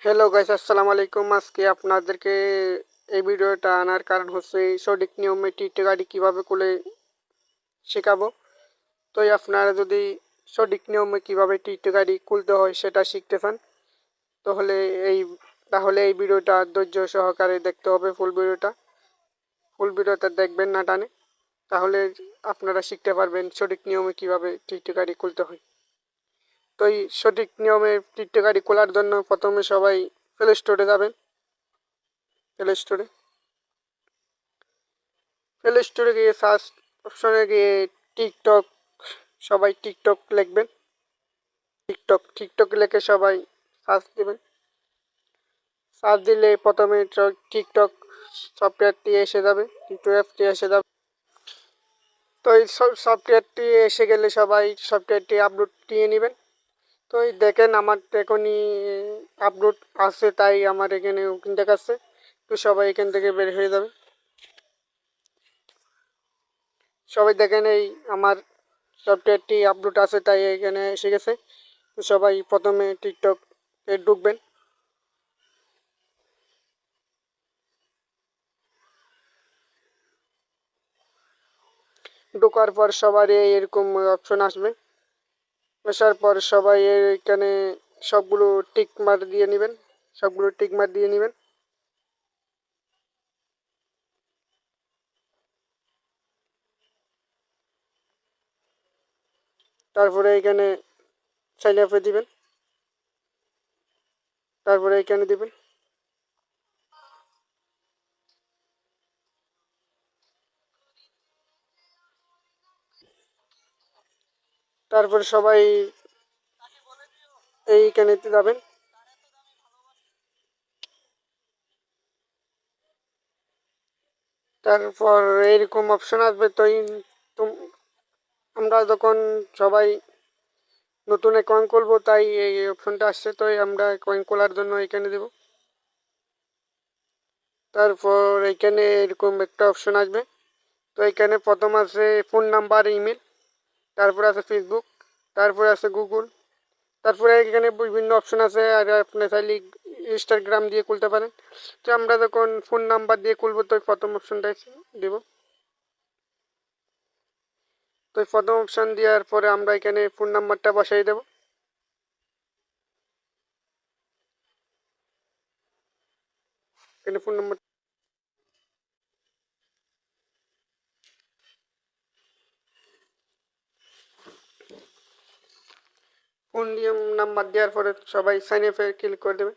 Hello guys, আসসালামু আলাইকুম। আজকে আপনাদেরকে এই ভিডিওটা আনার কারণ হচ্ছে সঠিক নিয়মে টিকটক আইডি কীভাবে খুলে শেখাবো। তো আপনারা যদি সঠিক নিয়মে কীভাবে টিকটক আইডি খুলতে হয় সেটা শিখতে চান তাহলে এই এই ভিডিওটা ধৈর্য সহকারে দেখতে হবে। ফুল ভিডিওটা দেখবেন না টানে, তাহলে আপনারা শিখতে পারবেন সঠিক নিয়মে কীভাবে টিকটক আইডি খুলতে হয়। তো এই সঠিক নিয়মে টিকটক আইডি খোলার জন্য প্রথমে সবাই প্লে স্টোরে যাবেন। প্লে স্টোরে গিয়ে সার্চ অপশনে গিয়ে টিকটক, সবাই টিকটক লিখবেন। টিকটক লিখে সবাই সার্চ দেবেন। সার্চ দিলে প্রথমে টিকটক সফটওয়্যারটি এসে যাবে, টিকটক অ্যাপটি এসে যাবে। তো এই সফটওয়্যারটি এসে গেলে সবাই সফটওয়্যারটি আপলোড দিয়ে নেবেন। তো এই দেখেন আমার এখনই আপলোড আছে, তাই আমার এখানে ওখান দেখাচ্ছে। তো সবাই এখান থেকে বের হয়ে যাবে। সবাই দেখেন এই আমার সফটওয়্যারটি আপলোড আছে, তাই এখানে এসে গেছে। তো সবাই প্রথমে টিকটকে ঢুকবেন। ঢোকার পর সবার এরকম অপশন আসবে। আসার পর সবাই এখানে সবগুলো টিক মার দিয়ে নেবেন। তারপরে এখানে সাইন আপে দিবেন। তারপরে এখানে দিবেন। তারপরে সবাই এইখানে যাবেন। তারপর এইরকম অপশন আসবে। আমরা যখন সবাই নতুন অ্যাকাউন্ট খুলবো, তাই এই অপশনটা আসছে। তো আমরা অ্যাকাউন্ট খোলার জন্য এখানে দেব। তারপর এখানে এরকম একটা অপশন আসবে। তো এখানে প্রথম আছে ফোন নাম্বার, ইমেল, তারপরে আছে ফেসবুক, তারপরে আছে গুগল, তারপরে এখানে বিভিন্ন অপশন আছে। আর আপনি চাইলে ইনস্টাগ্রাম দিয়ে খুলতে পারেন। তো আমরা যখন ফোন নাম্বার দিয়ে খুলবো, তো প্রথম অপশনটাই দেব। তো প্রথম অপশন দেওয়ার পরে আমরা এখানে ফোন নাম্বারটা বসাই দেব। এখানে ফোন নাম্বার নাম্বার দেওয়ার পরে সবাই সাইন আপে ক্লিক করে দেবে।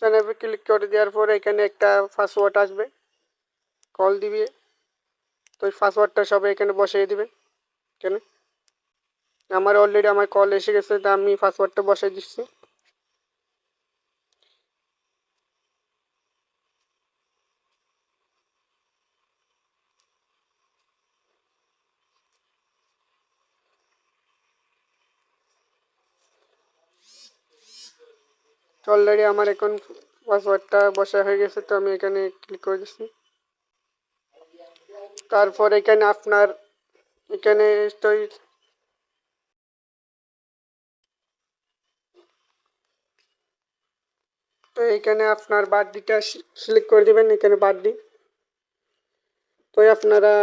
সাইন আপে ক্লিক করে দেওয়ার পরে এখানে একটা পাসওয়ার্ড আসবে, কল দিবে। তো ওই পাসওয়ার্ডটা সবাই এখানে বসিয়ে দিবেন। এখানে আমার কল এসে গেছে, তা আমি পাসওয়ার্ডটা বসাই দিচ্ছি। তো অলরেডি আমার এখন পাসওয়ার্ডটা বসা হয়ে গেছে, তো আমি এখানে ক্লিক করে দিচ্ছি। তারপর এখানে আপনার এখানে তো তো এখানে আপনার বার্থডেটা সিলেক্ট করে দেবেন। এখানে বার্থডে, তো আপনারা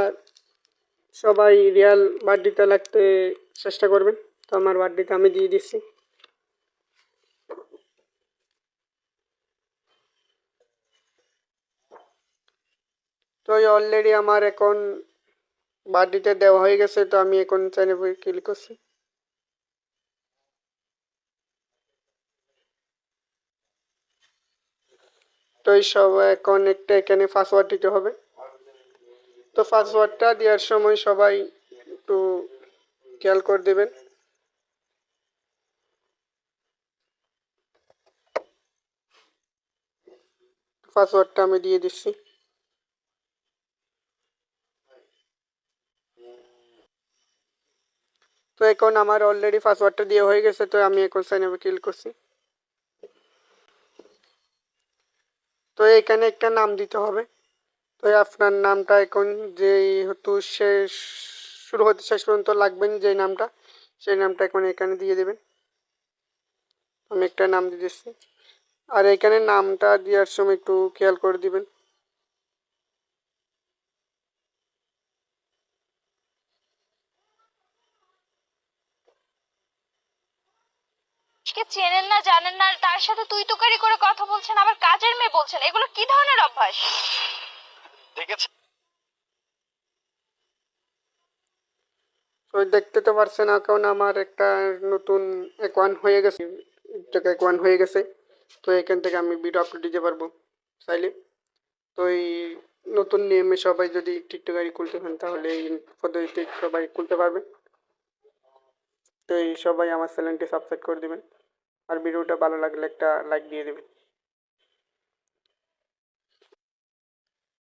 সবাই রিয়াল বার্থডেটা লাগতে চেষ্টা করবেন। তো আমার বার্থডেটা আমি দিয়ে দিচ্ছি। তো অলরেডি আমার এখন বার্থডেটা দেওয়া হয়ে গেছে, তো আমি এখন চ্যানেল ক্লিক করছি। তো এই সব এখন একটা এখানে পাসওয়ার্ড দিতে হবে। তো পাসওয়ার্ডটা দেওয়ার সময় সবাই একটু খেয়াল করে দেবেন। পাসওয়ার্ডটা আমি দিয়ে দিচ্ছি। তো এখন আমার অলরেডি পাসওয়ার্ডটা দিয়ে হয়ে গেছে, তো আমি এখন সাইন আপে ক্লিক করছি। তো এখানে একটা নাম দিতে হবে। তো আপনার নামটা এখন যেহেতু শেষ শুরু হতে শেষ পর্যন্ত লাগবেন যে নামটা, সেই নামটা এখন এখানে দিয়ে দেবেন। আমি একটা নাম দিয়ে দিচ্ছি। আর এখানে নামটা দেওয়ার সময় একটু খেয়াল করে দিবেন। চেনেন না, জানেন না, তার সাথে তুই তুকারি করে কথা বলছেন, আবার কাজের মেয়ে বলছেন। এগুলো কি ধরনের অভ্যাস? দেখেছেন? তো দেখতে তো পারছেন এখন আমার একটা নতুন অ্যাকাউন্ট হয়ে গেছে, টিকটক অ্যাকাউন্ট হয়ে গেছে। তো এখান থেকে আমি ভিডিও আপলোড দিতে পারবো চাইলে। তো এই নতুন নিয়মে সবাই যদি টিকটক আইডি খুলতে পারেন তাহলে এই পদ্ধতিতে সবাই খুলতে পারবে। তো এই সবাই আমার চ্যানেলটি সাবস্ক্রাইব করে দেবেন আর ভিডিওটা ভালো লাগলে একটা লাইক দিয়ে দেবেন।